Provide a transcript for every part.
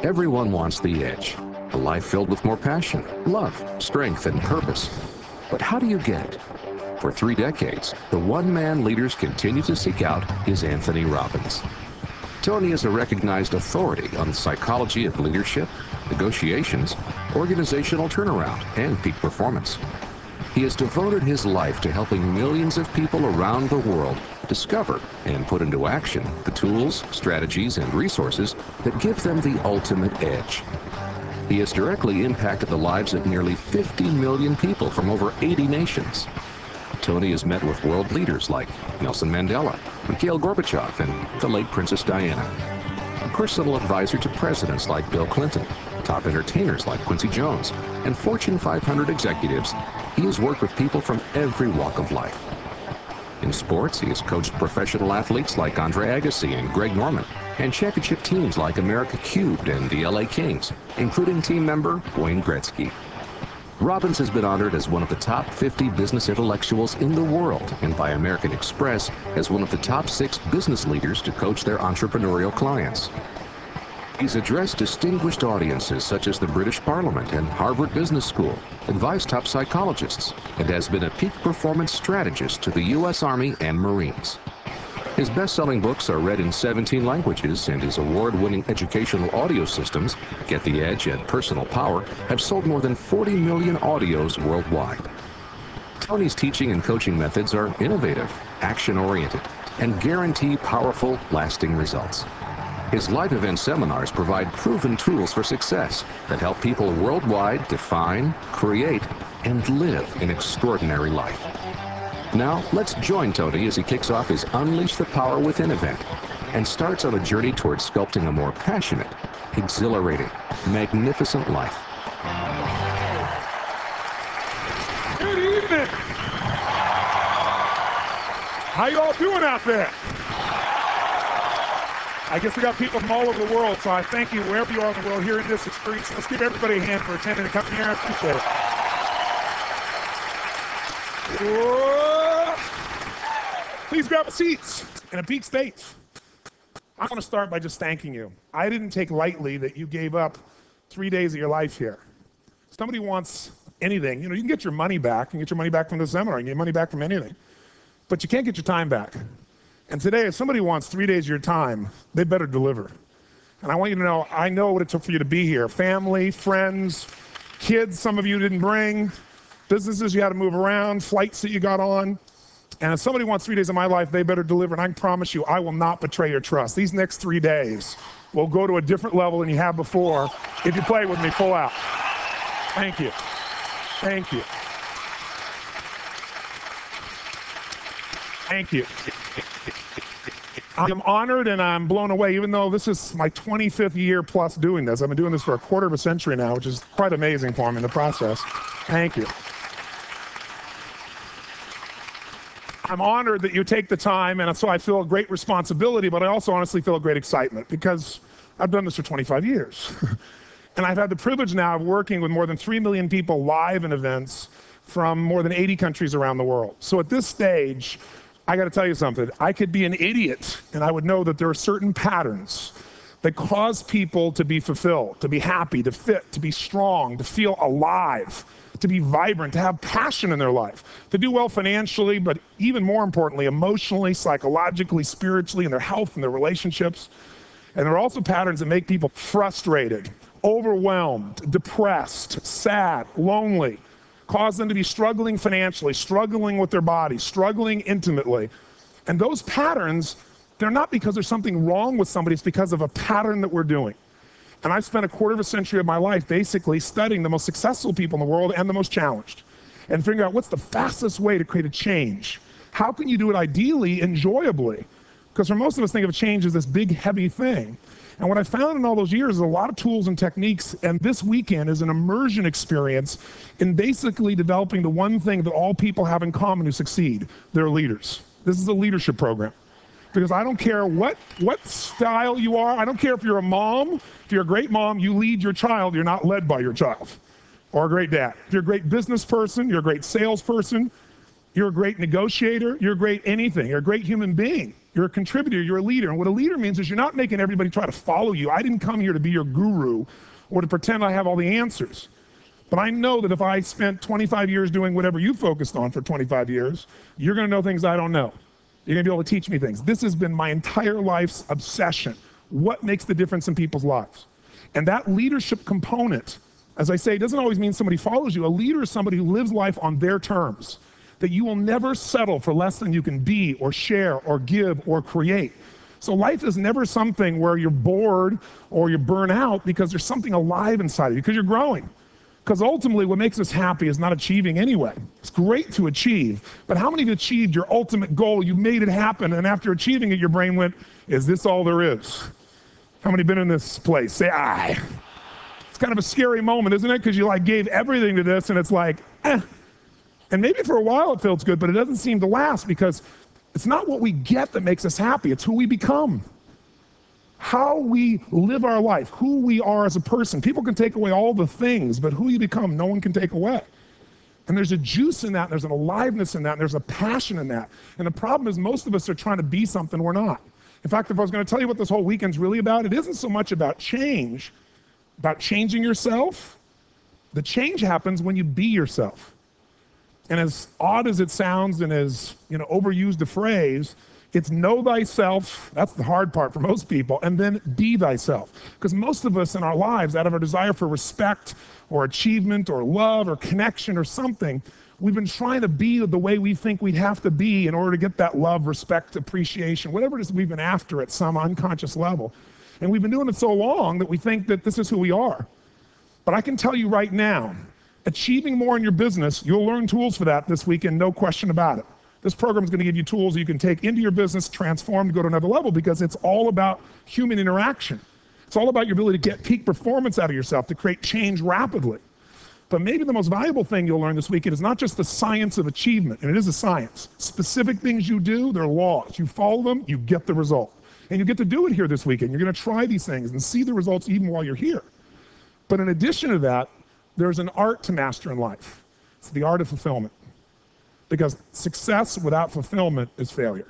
Everyone wants the edge, a life filled with more passion, love, strength, and purpose. But how do you get it? For 3 decades, the one-man leaders continue to seek out is Anthony Robbins. Tony is a recognized authority on the psychology of leadership, negotiations, organizational turnaround, and peak performance. He has devoted his life to helping millions of people around the world discover and put into action the tools, strategies, and resources that give them the ultimate edge. He has directly impacted the lives of nearly 50 million people from over 80 nations. Tony has met with world leaders like Nelson Mandela, Mikhail Gorbachev, and the late Princess Diana. A personal advisor to presidents like Bill Clinton, top entertainers like Quincy Jones, and Fortune 500 executives, he has worked with people from every walk of life. In sports, he has coached professional athletes like Andre Agassi and Greg Norman, and championship teams like America Cubed and the LA Kings, including team member Wayne Gretzky. Robbins has been honored as one of the top 50 business intellectuals in the world, and by American Express as one of the top 6 business leaders to coach their entrepreneurial clients. He's addressed distinguished audiences such as the British Parliament and Harvard Business School, advised top psychologists, and has been a peak performance strategist to the U.S. Army and Marines. His best-selling books are read in 17 languages, and his award-winning educational audio systems, Get the Edge and Personal Power, have sold more than 40 million audios worldwide. Tony's teaching and coaching methods are innovative, action-oriented, and guarantee powerful, lasting results. His live event seminars provide proven tools for success that help people worldwide define, create, and live an extraordinary life. Now, let's join Tony as he kicks off his Unleash the Power Within event and starts on a journey towards sculpting a more passionate, exhilarating, magnificent life. Good evening. How you all doing out there? I guess we got people from all over the world, so I thank you wherever you are in the world hearing this experience. Let's give everybody a hand for attending and coming here. I appreciate it. Whoa. Please grab a seat in a peak state. I want to start by just thanking you. I didn't take lightly that you gave up 3 days of your life here. Somebody wants anything. You know, you can get your money back. You can get your money back from the seminar. You can get money back from anything. But you can't get your time back. And today, if somebody wants 3 days of your time, they better deliver. And I want you to know, I know what it took for you to be here. Family, friends, kids some of you didn't bring, businesses you had to move around, flights that you got on. And if somebody wants 3 days of my life, they better deliver. And I can promise you, I will not betray your trust. These next 3 days will go to a different level than you have before if you play with me full out. Thank you. Thank you. Thank you. I'm honored and I'm blown away, even though this is my 25th year plus doing this. I've been doing this for a quarter of a century now, which is quite amazing for me in the process. Thank you. I'm honored that you take the time, and so I feel a great responsibility, but I also honestly feel a great excitement because I've done this for 25 years. And I've had the privilege now of working with more than 3 million people live in events from more than 80 countries around the world. So at this stage, I got to tell you something. I could be an idiot, and I would know that there are certain patterns that cause people to be fulfilled, to be happy, to fit, to be strong, to feel alive, to be vibrant, to have passion in their life, to do well financially, but even more importantly, emotionally, psychologically, spiritually, in their health and their relationships. And there are also patterns that make people frustrated, overwhelmed, depressed, sad, lonely, cause them to be struggling financially, struggling with their body, struggling intimately. And those patterns, they're not because there's something wrong with somebody, it's because of a pattern that we're doing. And I've spent a quarter of a century of my life basically studying the most successful people in the world and the most challenged, and figuring out what's the fastest way to create a change. How can you do it ideally, enjoyably? Because for most of us, think of a change as this big, heavy thing. And what I found in all those years is a lot of tools and techniques, and this weekend is an immersion experience in basically developing the one thing that all people have in common who succeed. They're leaders. This is a leadership program. Because I don't care what style you are. I don't care if you're a mom. If you're a great mom, you lead your child. You're not led by your child. Or a great dad. If you're a great business person, you're a great salesperson, you're a great negotiator, you're a great anything. You're a great human being. You're a contributor, you're a leader. And what a leader means is you're not making everybody try to follow you. I didn't come here to be your guru or to pretend I have all the answers. But I know that if I spent 25 years doing whatever you focused on for 25 years, you're gonna know things I don't know. You're gonna be able to teach me things. This has been my entire life's obsession. What makes the difference in people's lives? And that leadership component, as I say, doesn't always mean somebody follows you. A leader is somebody who lives life on their terms, that you will never settle for less than you can be or share or give or create. So life is never something where you're bored or you burn out because there's something alive inside of you, because you're growing. Because ultimately what makes us happy is not achieving anyway. It's great to achieve, but how many have achieved your ultimate goal? You made it happen, and after achieving it, your brain went, is this all there is? How many been in this place? Say aye. It's kind of a scary moment, isn't it? Because you like gave everything to this and it's like, eh. And maybe for a while it feels good, but it doesn't seem to last because it's not what we get that makes us happy, it's who we become. How we live our life, who we are as a person. People can take away all the things, but who you become, no one can take away. And there's a juice in that, and there's an aliveness in that, and there's a passion in that. And the problem is most of us are trying to be something we're not. In fact, if I was going to tell you what this whole weekend's really about, it isn't so much about change, about changing yourself. The change happens when you be yourself. And as odd as it sounds and as overused a phrase, it's know thyself, that's the hard part for most people, and then be thyself. Because most of us in our lives, out of our desire for respect or achievement or love or connection or something, we've been trying to be the way we think we'd have to be in order to get that love, respect, appreciation, whatever it is we've been after at some unconscious level. And we've been doing it so long that we think that this is who we are. But I can tell you right now, achieving more in your business, you'll learn tools for that this weekend, no question about it. This program is going to give you tools you can take into your business, transform to go to another level, because it's all about human interaction. It's all about your ability to get peak performance out of yourself, to create change rapidly. But maybe the most valuable thing you'll learn this weekend is not just the science of achievement, and it is a science. Specific things you do, they're laws. You follow them, you get the result. And you get to do it here this weekend. You're going to try these things and see the results even while you're here. But in addition to that, there's an art to master in life. It's the art of fulfillment. Because success without fulfillment is failure.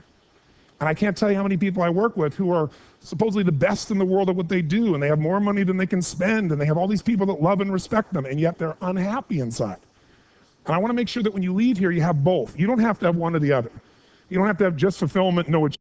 And I can't tell you how many people I work with who are supposedly the best in the world at what they do, and they have more money than they can spend, and they have all these people that love and respect them, and yet they're unhappy inside. And I want to make sure that when you leave here, you have both. You don't have to have one or the other. You don't have to have just fulfillment, no achievement.